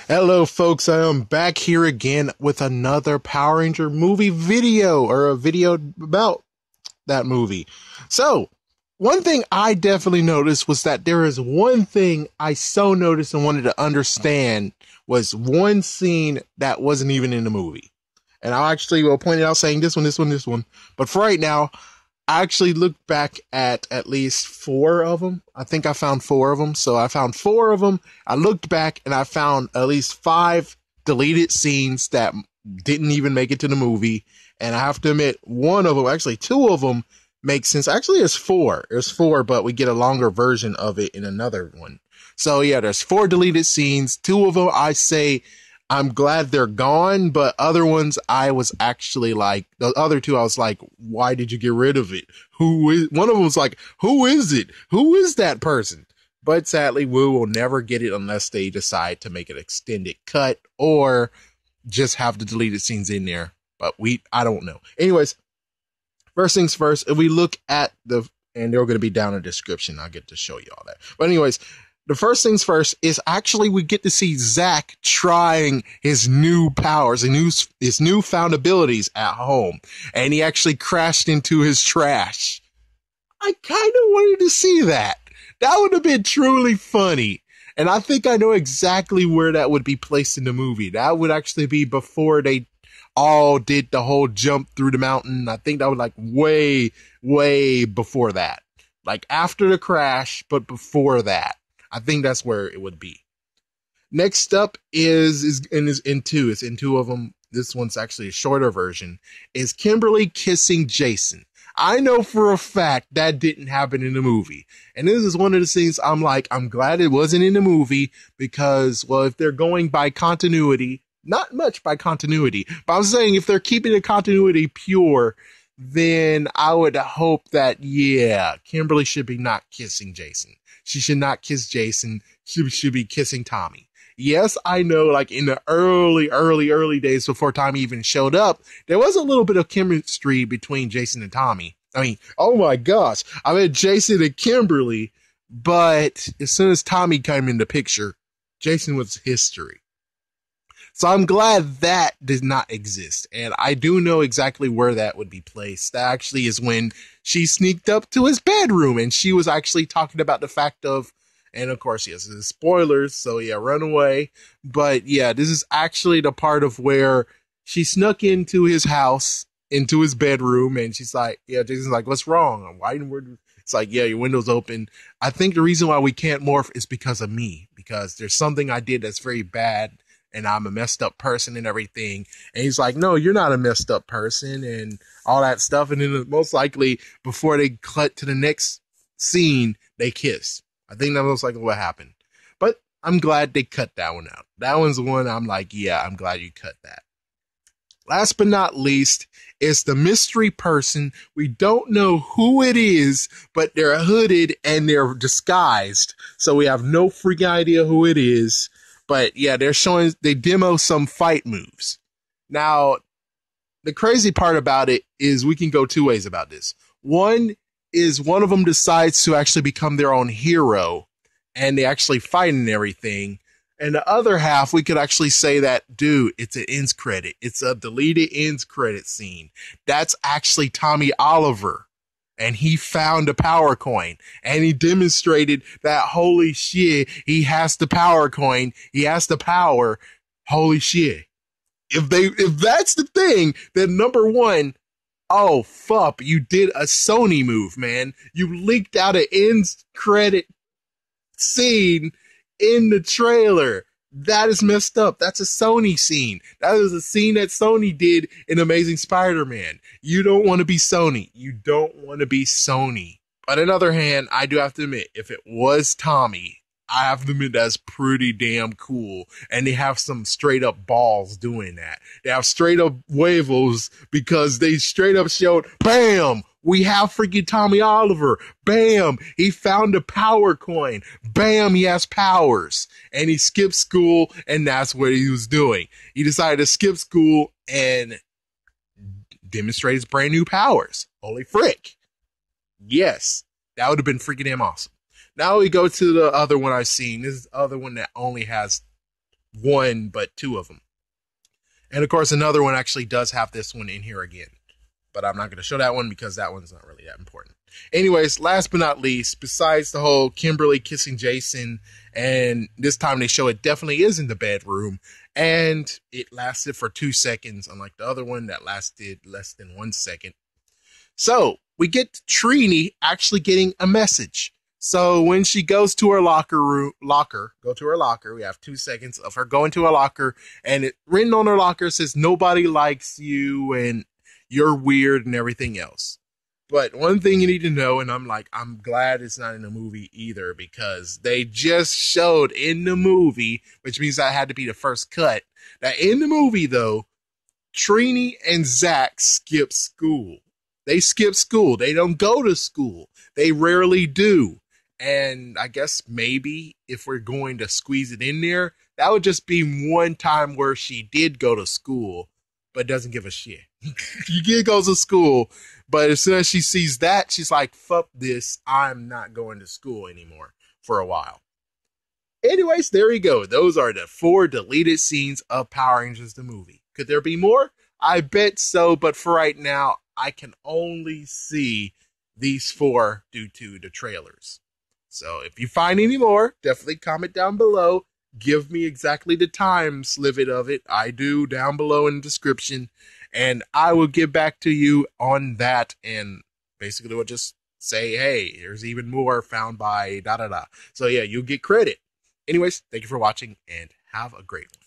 Hello, folks. I am back here again with another Power Ranger movie video, or a video about that movie. So, one thing I definitely noticed was that there is one thing I so noticed and wanted to understand was one scene that wasn't even in the movie. And I actually will point it out saying this one, this one, this one. But for right now, I actually looked back at least four of them. I think I found four of them. So I found four of them. I looked back and I found at least five deleted scenes that didn't even make it to the movie. And I have to admit, one of them, actually two of them, make sense. Actually, there's four. There's four, but we get a longer version of it in another one. So yeah, there's four deleted scenes. Two of them, I say, I'm glad they're gone, but other ones I was actually like, the other two I was like, why did you get rid of it? One of them was like, who is it? Who is that person? But sadly, we will never get it unless they decide to make an extended cut or just have the deleted scenes in there. But I don't know. Anyways, first things first, if we look at and they're going to be down in the description, I'll get to show you all that. But anyways, the first things first is actually we get to see Zach trying his new powers and his newfound abilities at home. And he actually crashed into his trash. I kind of wanted to see that. That would have been truly funny. And I think I know exactly where that would be placed in the movie. That would actually be before they all did the whole jump through the mountain. I think that was like way, way before that. Like after the crash, but before that. I think that's where it would be. Next up is in two. It's in two of them. This one's actually a shorter version. Is Kimberly kissing Jason? I know for a fact that didn't happen in the movie. And this is one of the scenes I'm like, I'm glad it wasn't in the movie because, well, if they're going by continuity, not much by continuity, but I'm saying if they're keeping the continuity pure, then I would hope that, yeah, Kimberly should be not kissing Jason. She should not kiss Jason. She should be kissing Tommy. Yes, I know, like in the early days before Tommy even showed up, there was a little bit of chemistry between Jason and Tommy. I mean, oh my gosh, I mean Jason and Kimberly, but as soon as Tommy came in the picture, Jason was history. So I'm glad that did not exist. And I do know exactly where that would be placed. That actually is when she sneaked up to his bedroom and she was actually talking about the fact of, and of course, yes, this is spoilers. So yeah, run away. But yeah, this is actually the part of where she snuck into his house, into his bedroom. And she's like, yeah, Jason's like, what's wrong? Why it's like, yeah, your window's open. I think the reason why we can't morph is because of me, because there's something I did that's very bad. And I'm a messed up person and everything. And he's like, no, you're not a messed up person and all that stuff. And then most likely before they cut to the next scene, they kiss. I think that was like what happened. But I'm glad they cut that one out. That one's the one I'm like, yeah, I'm glad you cut that. Last but not least is the mystery person. We don't know who it is, but they're hooded and they're disguised. So we have no freaking idea who it is. But yeah, they demo some fight moves. Now, the crazy part about it is we can go two ways about this. One is one of them decides to actually become their own hero and they actually fight and everything. And the other half, we could actually say that, dude, it's an ends credit. It's a deleted ends credit scene. That's actually Tommy Oliver. And he found a power coin and he demonstrated that, holy shit, he has the power coin. He has the power. Holy shit. If that's the thing, then number one, oh, fuck, you did a Sony move, man. You leaked out an end credit scene in the trailer. That is messed up. That's a Sony scene. That is a scene that Sony did in Amazing Spider-Man. You don't want to be Sony. You don't want to be Sony. But on the other hand, I do have to admit, if it was Tommy, I have to admit that's pretty damn cool. And they have some straight up balls doing that. They have straight up huevos because they straight up showed, bam! We have freaking Tommy Oliver. Bam! He found a power coin. Bam! He has powers. And he skipped school, and that's what he was doing. He decided to skip school and demonstrate his brand new powers. Holy frick. Yes, that would have been freaking damn awesome. Now we go to the other one I've seen. This is the other one that only has one, but two of them. And of course, another one actually does have this one in here again. But I'm not going to show that one because that one's not really that important. Anyways, last but not least, besides the whole Kimberly kissing Jason, and this time they show it definitely is in the bedroom, and it lasted for 2 seconds, unlike the other one that lasted less than 1 second. So we get Trini actually getting a message. So when she goes to her go to her locker, we have 2 seconds of her going to her locker, and it written on her locker says, "Nobody likes you, and you're weird," and everything else. But one thing you need to know, and I'm glad it's not in the movie either, because they just showed in the movie, which means that had to be the first cut, that in the movie, though, Trini and Zach skip school. They skip school. They don't go to school. They rarely do. And I guess maybe if we're going to squeeze it in there, that would just be one time where she did go to school, but doesn't give a shit. She did go to school, but as soon as she sees that, she's like, fuck this, I'm not going to school anymore for a while. Anyways, there you go. Those are the 4 deleted scenes of Power Rangers the movie. Could there be more? I bet so, but for right now, I can only see these 4 due to the trailers. So if you find any more, definitely comment down below. Give me exactly the time slivet of it. I do down below in the description. And I will get back to you on that. And basically we'll just say, hey, there's even more found by da-da-da. So yeah, you'll get credit. Anyways, thank you for watching and have a great one.